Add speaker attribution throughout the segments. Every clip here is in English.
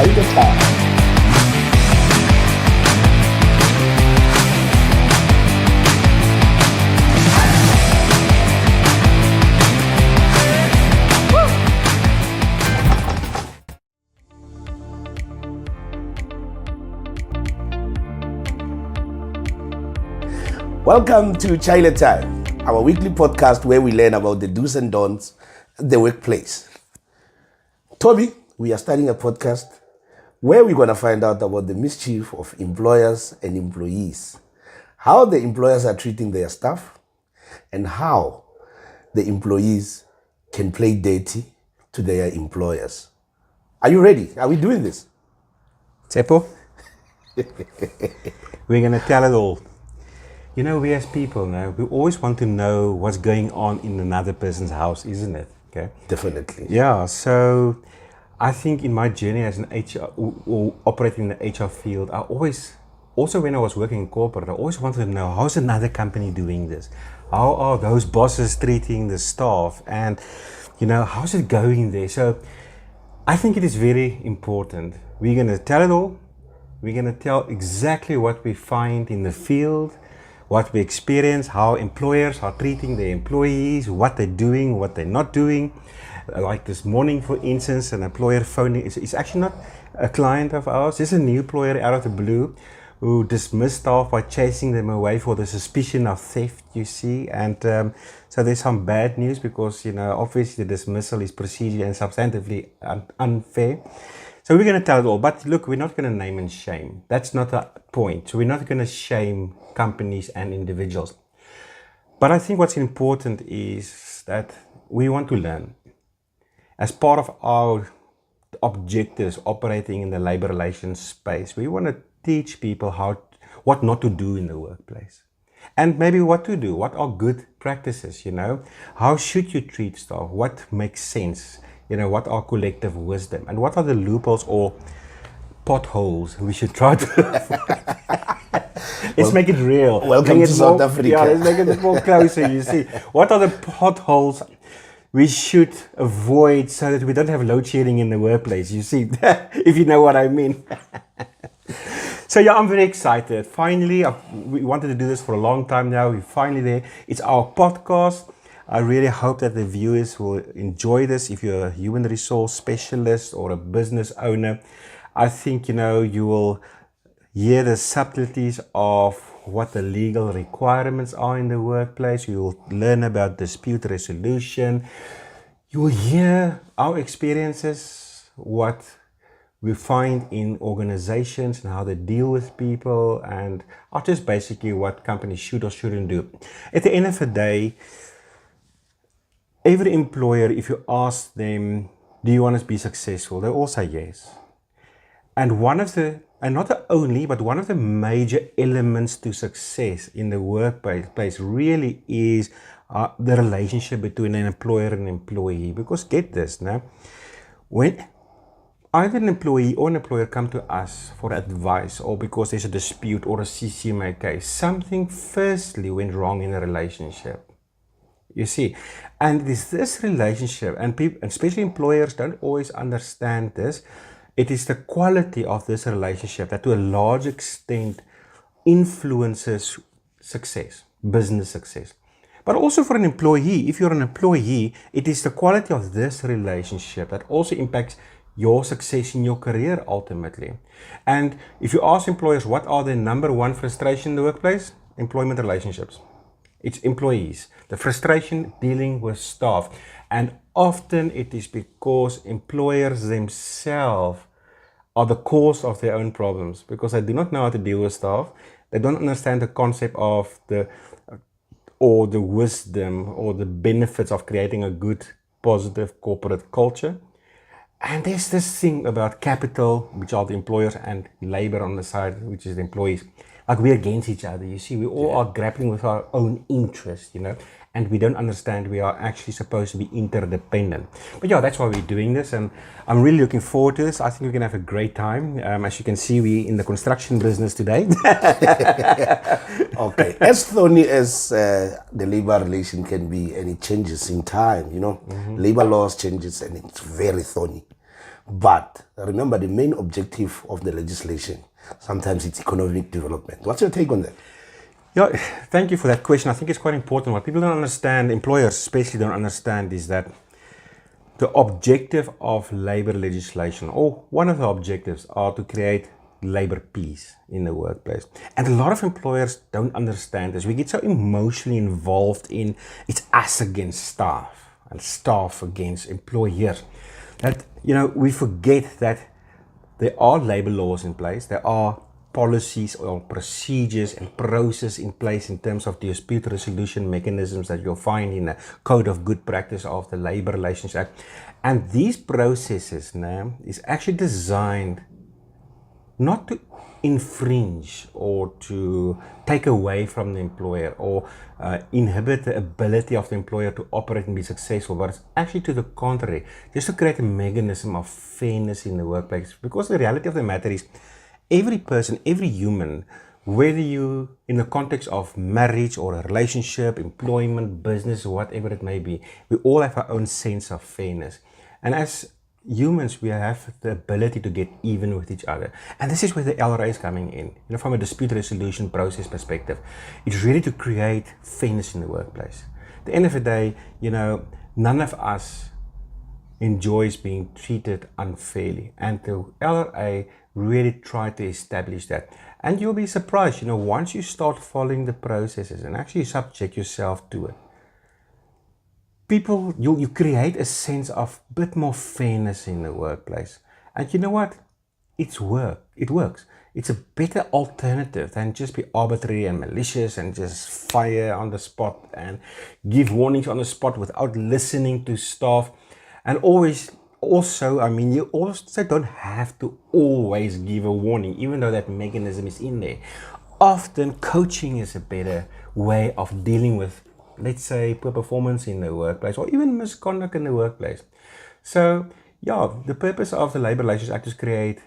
Speaker 1: Chaile time. Welcome to Chaile Time, our weekly podcast where we learn about the do's and don'ts at the workplace. Toby, we are starting a podcast where we're going to find out about the mischief of employers and employees, how the employers are treating their staff, and how the employees can play dirty to their employers. Are you ready? Are we doing this?
Speaker 2: Tsepo, we're going to tell it all. You know, we as people now, we always want to know what's going on in another person's house, isn't it? Okay.
Speaker 1: Definitely.
Speaker 2: Yeah, so I think in my journey as an HR, or operating in the HR field, I always, also when I was working in corporate, I always wanted to know, how's another company doing this? How are those bosses treating the staff? And, you know, how's it going there? So I think it is very important. We're going to tell it all. We're going to tell exactly what we find in the field, what we experience, how employers are treating their employees, what they're doing, what they're not doing. Like this morning, for instance, an employer phoning, it's actually not a client of ours, it's a new employer out of the blue who dismissed staff by chasing them away for the suspicion of theft, you see. And so there's some bad news because, you know, obviously the dismissal is procedure and substantively unfair. So we're going to tell it all, but look, we're not going to name and shame. That's not the point. So we're not going to shame companies and individuals. But I think what's important is that we want to learn. As part of our objectives operating in the labor relations space, we want to teach people what not to do in the workplace. And maybe what to do, what are good practices, you know? How should you treat staff? What makes sense? You know, what are collective wisdom? And what are the loopholes or potholes we should try to let's make it real.
Speaker 1: Welcome to South Africa.
Speaker 2: Yeah, let's make it more closer, you see. What are the potholes we should avoid so that we don't have load shedding in the workplace, you see, if you know what I mean. So yeah, I'm very excited. Finally, we wanted to do this for a long time now. We're finally there. It's our podcast. I really hope that the viewers will enjoy this. If you're a human resource specialist or a business owner, I think, you know, you will hear the subtleties of what the legal requirements are in the workplace. You will learn about dispute resolution. You will hear our experiences, what we find in organizations and how they deal with people, and just basically what companies should or shouldn't do. At the end of the day, every employer, if you ask them, do you want to be successful? They all say yes. And not the only, but one of the major elements to success in the workplace really is the relationship between an employer and employee. Because get this, now, when either an employee or an employer come to us for advice or because there's a dispute or a CCMA case, something firstly went wrong in the relationship. You see, and it is this relationship, and people, especially employers, don't always understand this. It is the quality of this relationship that to a large extent influences success, business success. But also for an employee, if you're an employee, it is the quality of this relationship that also impacts your success in your career ultimately. And if you ask employers what are their number one frustration in the workplace, employment relationships. It's employees, the frustration dealing with staff. And often it is because employers themselves are the cause of their own problems because they do not know how to deal with staff. They don't understand the concept of the wisdom or the benefits of creating a good, positive corporate culture. And there's this thing about capital, which are the employers, and labor on the side, which is the employees. Like we're against each other, you see, we all are grappling with our own interests, you know, and we don't understand we are actually supposed to be interdependent. But yeah, that's why we're doing this, and I'm really looking forward to this. I think we're going to have a great time. As you can see, we're in the construction business today.
Speaker 1: Okay, as thorny as the labor relation can be, and it changes in time, you know, labor laws changes and it's very thorny. But remember, the main objective of the legislation, sometimes it's economic development. What's your take on that?
Speaker 2: Yeah, thank you for that question. I think it's quite important. What people don't understand, employers especially don't understand, is that the objective of labor legislation, or one of the objectives, are to create labor peace in the workplace. And a lot of employers don't understand this. We get so emotionally involved in it's us against staff and staff against employers that, we forget that there are labor laws in place. There are policies or procedures and process in place in terms of dispute resolution mechanisms that you'll find in the Code of Good Practice of the Labor Relations Act. And these processes now is actually designed not to infringe or to take away from the employer or inhibit the ability of the employer to operate and be successful, but it's actually to the contrary, just to create a mechanism of fairness in the workplace. Because the reality of the matter is, every person, every human, whether you in the context of marriage or a relationship, employment, business, whatever it may be, we all have our own sense of fairness. And as humans, we have the ability to get even with each other. And this is where the LRA is coming in. From a dispute resolution process perspective, it's really to create fairness in the workplace. At the end of the day, none of us enjoys being treated unfairly. And the LRA really try to establish that. And you'll be surprised, once you start following the processes and actually subject yourself to it, people, you create a sense of a bit more fairness in the workplace. And you know what? It works. It's a better alternative than just be arbitrary and malicious and just fire on the spot and give warnings on the spot without listening to staff. And you also don't have to always give a warning, even though that mechanism is in there. Often coaching is a better way of dealing with, let's say, poor performance in the workplace or even misconduct in the workplace. So, the purpose of the Labor Relations Act is to create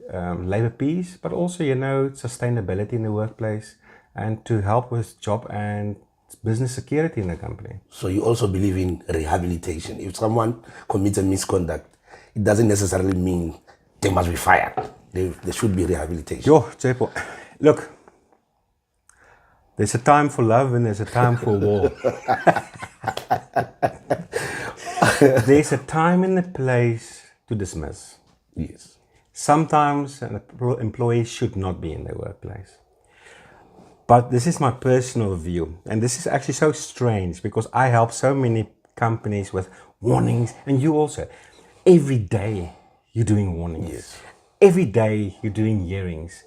Speaker 2: labor peace, but also, sustainability in the workplace and to help with job and business security in the company.
Speaker 1: So you also believe in rehabilitation. If someone commits a misconduct, it doesn't necessarily mean they must be fired. There should be rehabilitation.
Speaker 2: Chepo. Look, there's a time for love and there's a time for war. There's a time and a place to dismiss.
Speaker 1: Yes.
Speaker 2: Sometimes an employee should not be in the workplace. But this is my personal view. And this is actually so strange because I help so many companies with warnings, and you also. Every day you're doing warnings.
Speaker 1: Yes.
Speaker 2: Every day you're doing hearings.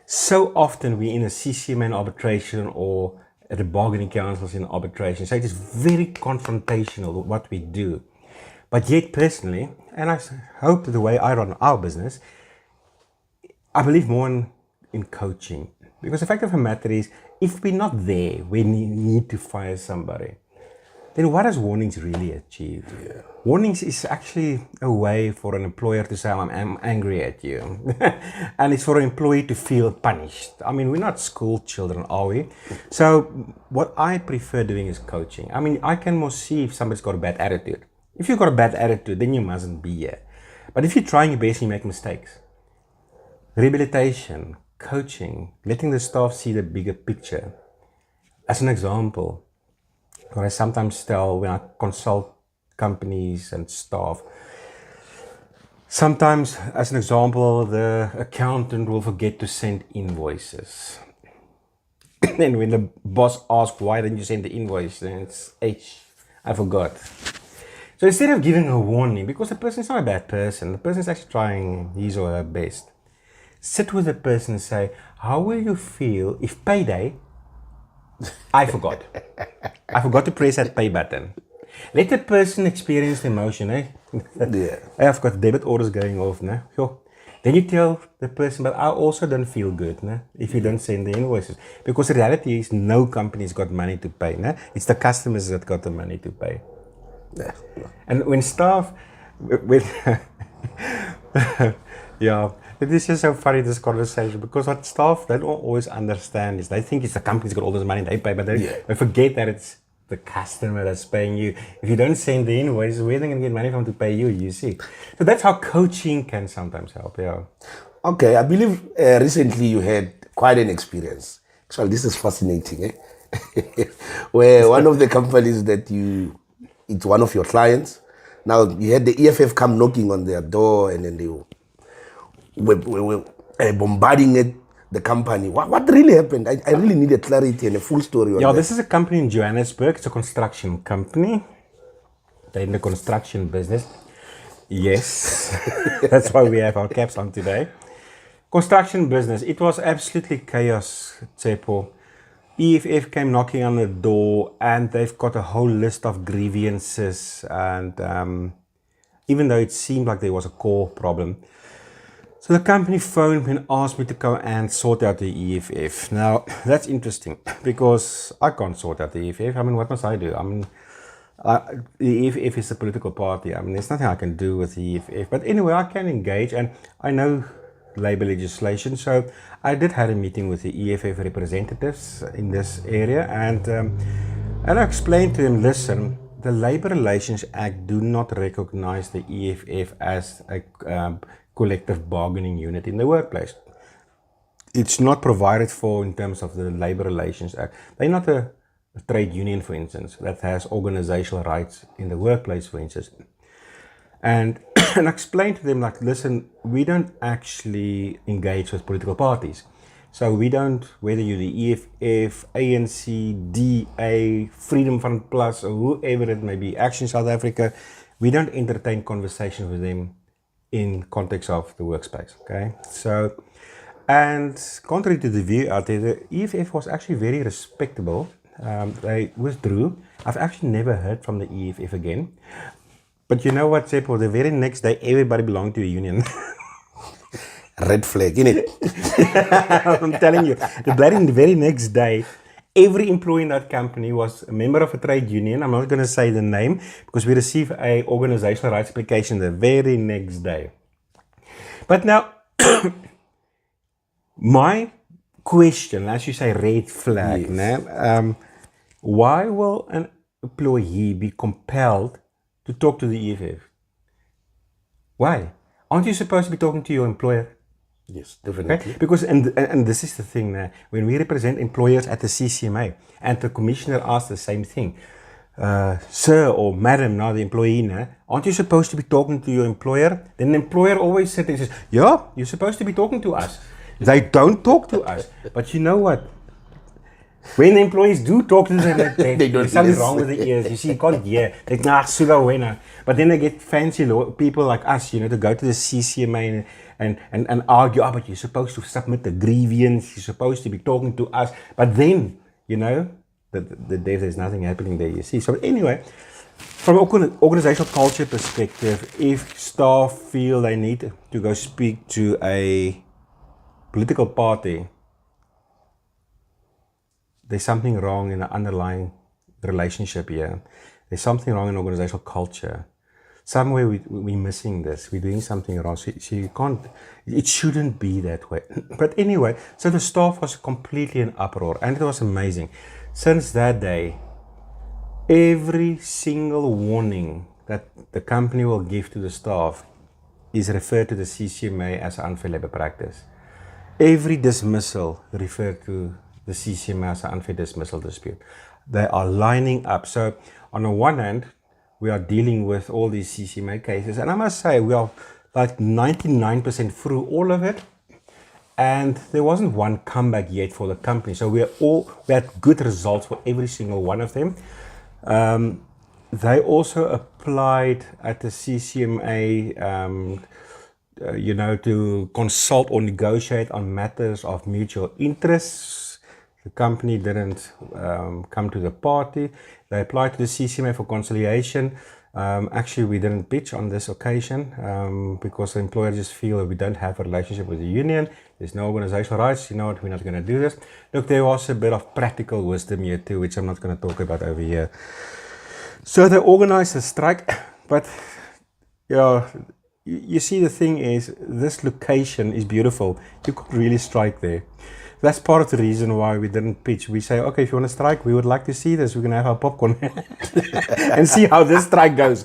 Speaker 2: So often we're in a CCMA in arbitration or at the bargaining councils in arbitration. So it is very confrontational what we do. But yet personally, and I hope the way I run our business, I believe more in coaching. Because the fact of the matter is, if we're not there, we need to fire somebody, then what does warnings really achieve? Yeah. Warnings is actually a way for an employer to say, I'm angry at you. And it's for an employee to feel punished. We're not school children, are we? So what I prefer doing is coaching. I can more see if somebody's got a bad attitude. If you've got a bad attitude, then you mustn't be here. But if you're trying your best and you make mistakes, rehabilitation, coaching, letting the staff see the bigger picture. As an example, what I sometimes tell when I consult companies and staff, sometimes, as an example, the accountant will forget to send invoices. And when the boss asks, why didn't you send the invoice? Then it's I forgot. So instead of giving a warning, because the person is not a bad person, the person is actually trying his or her best, sit with the person and say, how will you feel if payday, I forgot. I forgot to press that pay button. Let the person experience the emotion,
Speaker 1: Yeah.
Speaker 2: I've got debit orders going off, Sure. Then you tell the person, but I also don't feel good, if you don't send the invoices. Because the reality is no company's got money to pay, It's the customers that got the money to pay.
Speaker 1: Yeah.
Speaker 2: And when staff, it is just so funny, this conversation, because what staff, they don't always understand is they think it's the company's got all this money they pay, but they forget that it's the customer that's paying you. If you don't send the invoice, where are they going to get money from to pay you? You see. So that's how coaching can sometimes help. Yeah.
Speaker 1: Okay, I believe recently you had quite an experience. Actually, this is fascinating, eh? Where one of the companies it's one of your clients. Now, you had the EFF come knocking on their door and then they were bombarding the company. What really happened? I really need a clarity and a full story on that.
Speaker 2: This is a company in Johannesburg. It's a construction company. They're in the construction business. Yes, that's why we have our caps on today. Construction business. It was absolutely chaos, Tsepo. EFF came knocking on the door and they've got a whole list of grievances, and even though it seemed like there was a core problem, so the company phoned me and asked me to go and sort out the EFF. Now, that's interesting because I can't sort out the EFF. I mean, what must I do? I mean, the EFF is a political party. I mean, there's nothing I can do with the EFF. But anyway, I can engage, and I know labor legislation. So I did have a meeting with the EFF representatives in this area, and I explained to them, listen, the Labor Relations Act do not recognize the EFF as a collective bargaining unit in the workplace. It's not provided for in terms of the Labor Relations Act. They're not a trade union, for instance, that has organizational rights in the workplace, for instance. And I explained to them, like, listen, we don't actually engage with political parties. So we don't, whether you're the EFF, ANC, DA, Freedom Fund Plus, or whoever it may be, Action South Africa, we don't entertain conversations with them in context of the workspace, okay? So, and contrary to the view out there, the EFF was actually very respectable. They withdrew. I've actually never heard from the EFF again. But you know what, Seppo? The very next day, everybody belonged to a union.
Speaker 1: Red flag, innit?
Speaker 2: I'm telling you, the very next day, every employee in that company was a member of a trade union. I'm not going to say the name because we received a organizational rights application the very next day. But now, my question, as you say, red flag, yes. Why will an employee be compelled to talk to the EFF? Why? Aren't you supposed to be talking to your employer?
Speaker 1: Yes, definitely.
Speaker 2: Okay? Because, and this is the thing, when we represent employers at the CCMA, and the commissioner asked the same thing, sir or madam, now the employee, aren't you supposed to be talking to your employer? Then the employer always sits and says, yeah, you're supposed to be talking to us. They don't talk to us. But you know what? When the employees do talk to them, there's something wrong with the ears. You see, you can't hear. They sugar. But then they get fancy people like us, to go to the CCMA and argue, but you're supposed to submit a grievance, you're supposed to be talking to us. But then, there's nothing happening there, you see. So anyway, from an organizational culture perspective, if staff feel they need to go speak to a political party, there's something wrong in the underlying relationship here. There's something wrong in organizational culture. Somewhere we're missing this. We're doing something wrong. So you can't, it shouldn't be that way. But anyway, so the staff was completely in uproar, and it was amazing. Since that day, every single warning that the company will give to the staff is referred to the CCMA as unfair labor practice. Every dismissal referred to the CCMA as an unfair dismissal dispute. They are lining up. So on the one hand, we are dealing with all these CCMA cases, and I must say we are like 99% through all of it, and there wasn't one comeback yet for the company. So we had good results for every single one of them. They also applied at the CCMA to consult or negotiate on matters of mutual interest. The company didn't come to the party. They applied to the CCMA for conciliation. Actually, we didn't pitch on this occasion because the employer just feel that we don't have a relationship with the union. There's no organizational rights. You know what? We're not going to do this. Look, there was a bit of practical wisdom here too, which I'm not going to talk about over here. So they organized a strike, but you see, the thing is, this location is beautiful. You could really strike there. That's part of the reason why we didn't pitch. We say, okay, if you want to strike, we would like to see this. We're going to have our popcorn and see how this strike goes.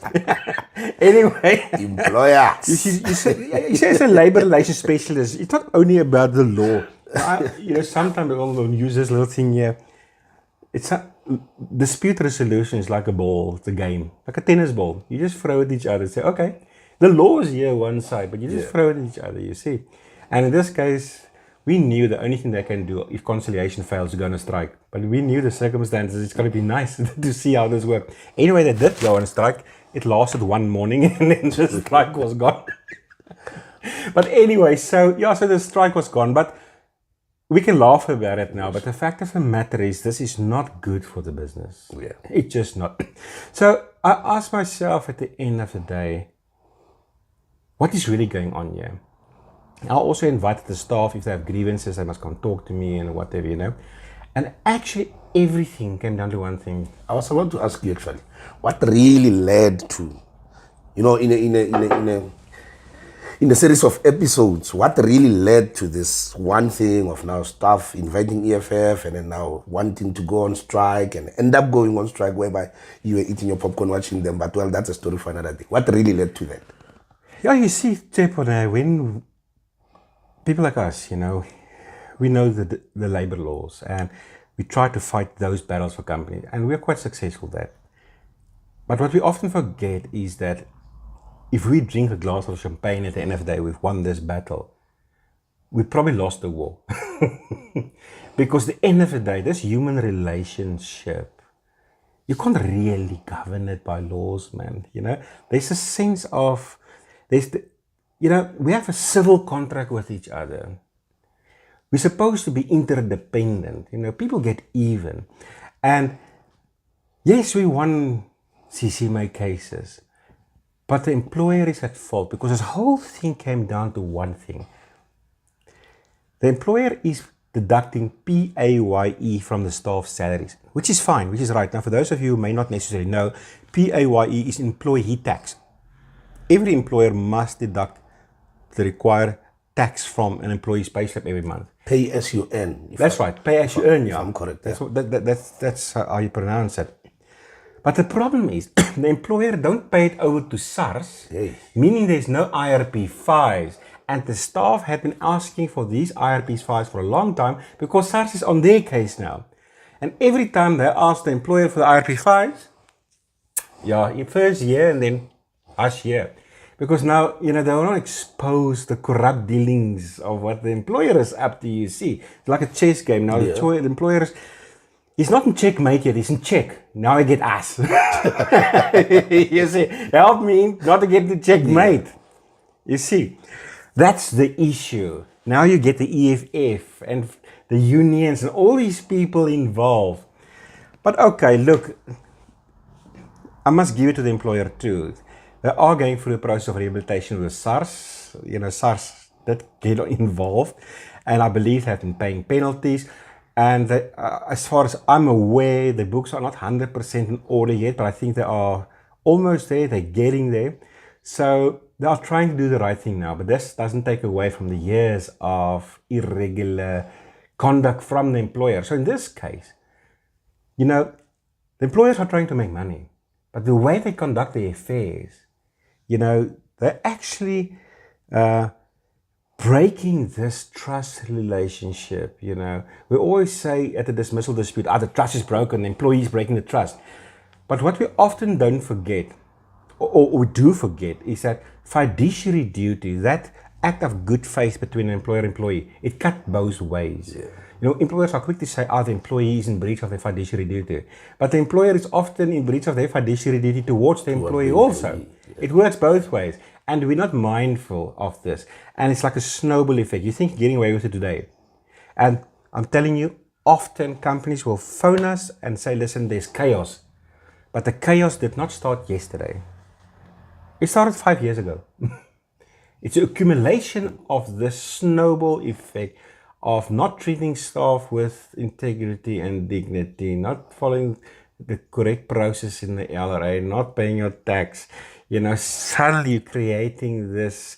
Speaker 2: Anyway.
Speaker 1: Employers.
Speaker 2: You say as a labor relations specialist, it's not only about the law. Sometimes we'll use this little thing here. Dispute resolution is like a ball, it's a game, like a tennis ball. You just throw at each other and say, okay, the law is here one side, but you just throw it at each other, you see. And in this case, we knew the only thing they can do if conciliation fails is go on a strike. But we knew the circumstances, it's going to be nice to see how this works. Anyway, they did go on a strike. It lasted one morning and then the strike was gone. But anyway, so the strike was gone. But we can laugh about it now. But the fact of the matter is, this is not good for the business.
Speaker 1: Yeah.
Speaker 2: It's just not. So I asked myself at the end of the day, what is really going on here? I also invited the staff, if they have grievances, they must come talk to me and whatever, And actually, everything came down to one thing.
Speaker 1: I was about to ask you actually, what really led to, in a series of episodes, what really led to this one thing of now staff inviting EFF and then now wanting to go on strike and end up going on strike whereby you were eating your popcorn watching them, but well, that's a story for another day. What really led to that?
Speaker 2: Yeah, you see, Tepone, when people like us, we know the labor laws and we try to fight those battles for companies and we're quite successful at that. But what we often forget is that if we drink a glass of champagne at the end of the day, we've won this battle, we probably lost the war. Because at the end of the day, this human relationship, you can't really govern it by laws, man. There's a sense of, we have a civil contract with each other. We're supposed to be interdependent. People get even. And yes, we won CCMA cases, but the employer is at fault because this whole thing came down to one thing. The employer is deducting PAYE from the staff's salaries, which is fine, which is right. Now, for those of you who may not necessarily know, PAYE is employee tax. Every employer must deduct the required tax from an employee's payslip every month.
Speaker 1: Pay as you earn.
Speaker 2: That's right, pay as you earn, yeah.
Speaker 1: I'm correct.
Speaker 2: That's how you pronounce it. But the problem is, the employer don't pay it over to SARS, meaning there's no IRP files. And the staff had been asking for these IRP files for a long time because SARS is on their case now. And every time they ask the employer for the IRP files, in first year and then us here. Because now, they will not expose the corrupt dealings of what the employer is up to, you see. It's like a chess game. Now, the employer he's not in checkmate yet, he's in check. Now I get us. You see, help me not to get the checkmate. You see, that's the issue. Now you get the EFF and the unions and all these people involved. But okay, look, I must give it to the employer too. They are going through a process of rehabilitation with SARS. SARS did get involved, and I believe they have been paying penalties. And as far as I'm aware, the books are not 100% in order yet, but I think they are almost there. They're getting there. So they are trying to do the right thing now, but this doesn't take away from the years of irregular conduct from the employer. So in this case, the employers are trying to make money, but the way they conduct their affairs, they're actually breaking this trust relationship. We always say at the dismissal dispute, the trust is broken, the employee is breaking the trust. But what we often don't forget, or we do forget, is that fiduciary duty, that act of good faith between an employer and employee, it cut both ways. Employers are quick to say, the employee is in breach of their fiduciary duty. But the employer is often in breach of their fiduciary duty towards the employee also. It works both ways. And we're not mindful of this. And it's like a snowball effect. You think you're getting away with it today. And I'm telling you, often companies will phone us and say, listen, there's chaos. But the chaos did not start yesterday. It started 5 years ago. It's an accumulation of the snowball effect of not treating staff with integrity and dignity, not following the correct process in the LRA, not paying your tax, suddenly creating this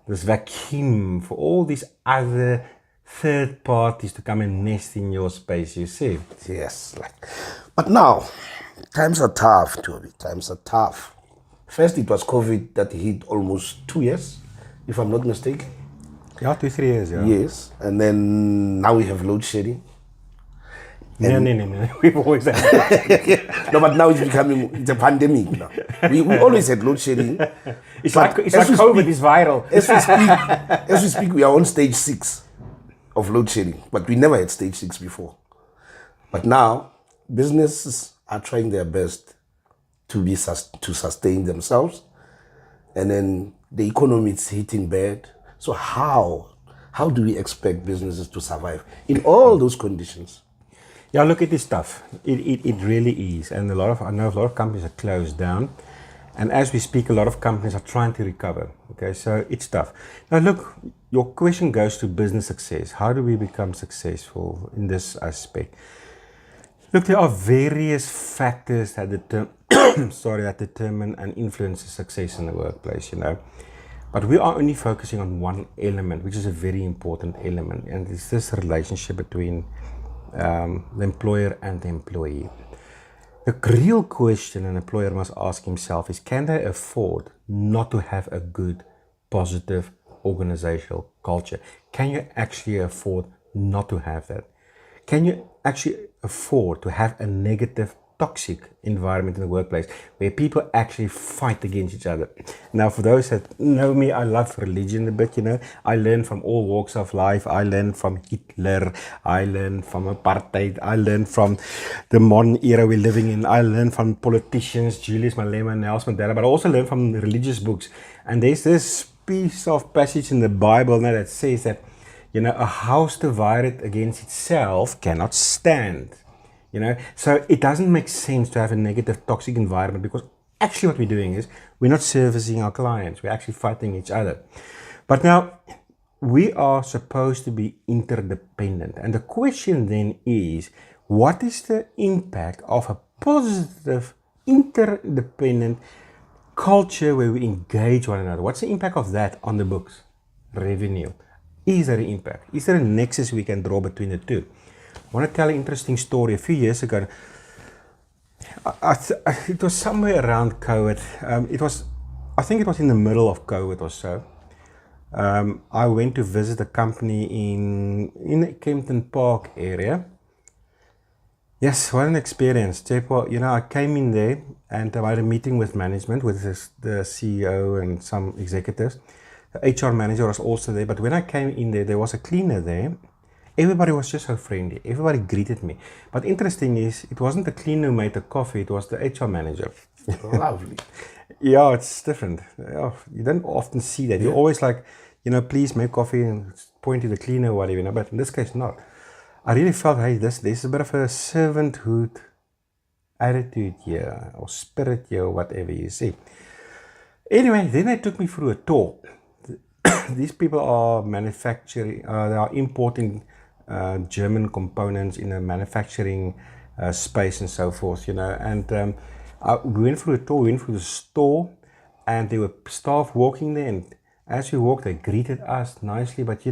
Speaker 2: vacuum for all these other third parties to come and nest in your space, you see.
Speaker 1: Yes. But now, times are tough, Toby. Times are tough. First, it was COVID that hit almost 2 years, if I'm not mistaken.
Speaker 2: Yeah, 2-3 years, yeah.
Speaker 1: Yes. And then now we have load shedding.
Speaker 2: No. We've always had that.
Speaker 1: No, but now it's a pandemic now. We always had load shedding.
Speaker 2: It's like COVID is viral.
Speaker 1: As we speak, we are on stage 6 of load shedding, but we never had stage 6 before. But now, businesses are trying their best to sustain themselves, and then the economy is hitting bad. So how do we expect businesses to survive in all those conditions?
Speaker 2: Yeah, look, it is tough. It really is, and I know a lot of companies are closed down, and as we speak, a lot of companies are trying to recover. Okay, so it's tough. Now, look, your question goes to business success. How do we become successful in this aspect? Look, there are various factors that determine and influence success in the workplace, But we are only focusing on one element, which is a very important element, and it's this relationship between the employer and the employee. The real question an employer must ask himself is, can they afford not to have a good, positive organizational culture? Can you actually afford not to have that? Can you actually afford to have a negative, toxic environment in the workplace where people actually fight against each other? Now, for those that know me, I love religion a bit, I learn from all walks of life. I learn from Hitler, I learn from apartheid, I learn from the modern era we're living in, I learn from politicians, Julius Malema, Nelson Mandela, but I also learn from religious books. And there's this piece of passage in the Bible now that says that, a house divided against itself cannot stand. So it doesn't make sense to have a negative, toxic environment, because actually what we're doing is we're not servicing our clients. We're actually fighting each other. But now we are supposed to be interdependent. And the question then is, what is the impact of a positive, interdependent culture where we engage one another? What's the impact of that on the books? Revenue. Is there an impact? Is there a nexus we can draw between the two? I want to tell an interesting story. A few years ago, it was somewhere around COVID. I think it was in the middle of COVID or so. I went to visit a company in the Kempton Park area. Yes, what an experience. I came in there and I had a meeting with management, with the CEO and some executives. The HR manager was also there, but when I came in there was a cleaner there. Everybody was just so friendly. Everybody greeted me. But interesting is, it wasn't the cleaner who made the coffee, it was the HR manager.
Speaker 1: Lovely.
Speaker 2: Yeah, it's different. You don't often see that. You're always like, please make coffee and point to the cleaner or whatever, but in this case, not. I really felt, hey, there's a bit of a servanthood attitude here, or spirit here, or whatever you see. Anyway, then they took me through a tour. These people are manufacturing, they are importing German components in a manufacturing space and so forth, and we went through a tour, we went through the store, and there were staff walking there, and as we walked, they greeted us nicely, but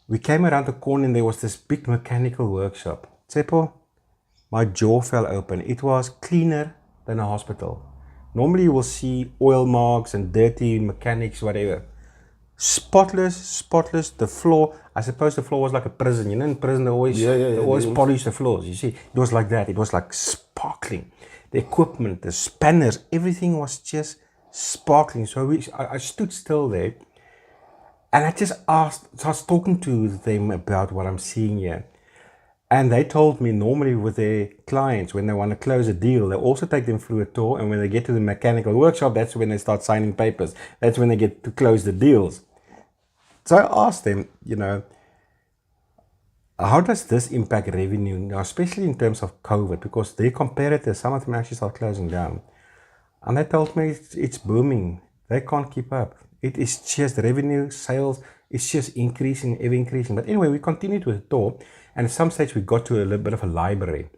Speaker 2: we came around the corner and there was this big mechanical workshop. Tsepo, my jaw fell open. It was cleaner than a hospital. Normally you will see oil marks and dirty mechanics, whatever. Spotless, the floor, I suppose the floor was like a prison, in prison they always polish the floors, you see, it was like that, it was like sparkling, the equipment, the spanners, everything was just sparkling. So I stood still there, and I just asked, so I was talking to them about what I'm seeing here, and they told me normally with their clients, when they want to close a deal, they also take them through a tour, and when they get to the mechanical workshop, that's when they start signing papers, that's when they get to close the deals. So I asked them, how does this impact revenue now, especially in terms of COVID, because their competitors, some of them actually start closing down. And they told me it's booming. They can't keep up. It is just revenue, sales, it's just increasing, ever increasing. But anyway, we continued with the tour, and at some stage we got to a little bit of a library.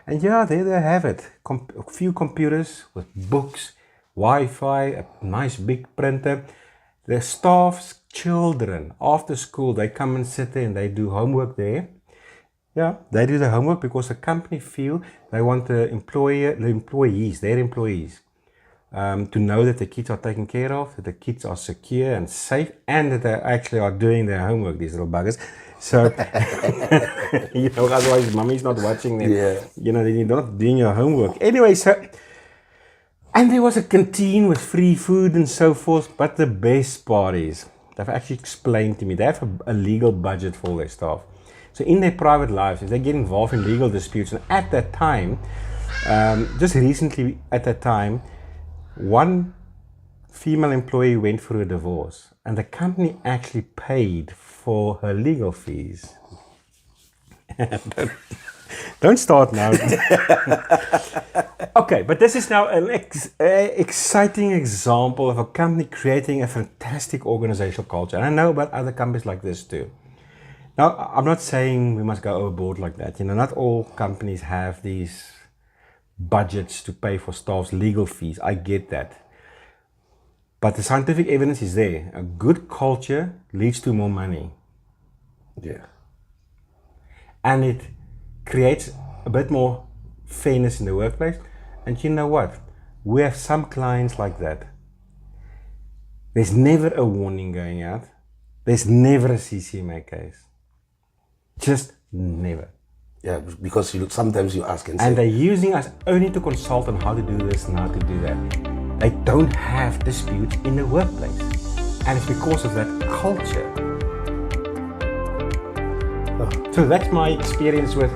Speaker 2: And there they have it. A few computers with books, Wi-Fi, a nice big printer. The staff's children after school, they come and sit there and they do homework there. Yeah, they do the homework because the company feel they want their employees, to know that the kids are taken care of, that the kids are secure and safe, and that they actually are doing their homework, these little buggers. So, otherwise mommy's not watching them.
Speaker 1: Yeah.
Speaker 2: Then you're not doing your homework. Anyway, and there was a canteen with free food and so forth, but the best part is, they've actually explained to me, they have a legal budget for their staff. So in their private lives, if they get involved in legal disputes, and at that time, just recently at that time, one female employee went through a divorce, and the company actually paid for her legal fees. Don't start now. Okay, but this is now an exciting example of a company creating a fantastic organizational culture. And I know about other companies like this too. Now, I'm not saying we must go overboard like that. Not all companies have these budgets to pay for staff's legal fees. I get that. But the scientific evidence is there. A good culture leads to more money.
Speaker 1: Yeah.
Speaker 2: And it creates a bit more fairness in the workplace. And you know what? We have some clients like that. There's never a warning going out. There's never a CCMA case. Just never.
Speaker 1: Yeah, because sometimes you ask and say.
Speaker 2: And they're using us only to consult on how to do this and how to do that. They don't have disputes in the workplace. And it's because of that culture. So that's my experience with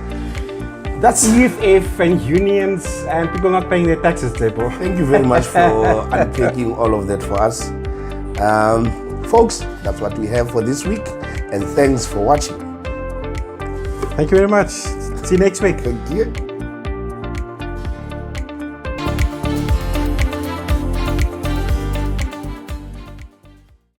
Speaker 2: EFF and unions and people not paying their taxes, Tebo.
Speaker 1: Thank you very much for unpacking all of that for us. Folks, that's what we have for this week. And thanks for watching.
Speaker 2: Thank you very much. See you next week.
Speaker 1: Thank you.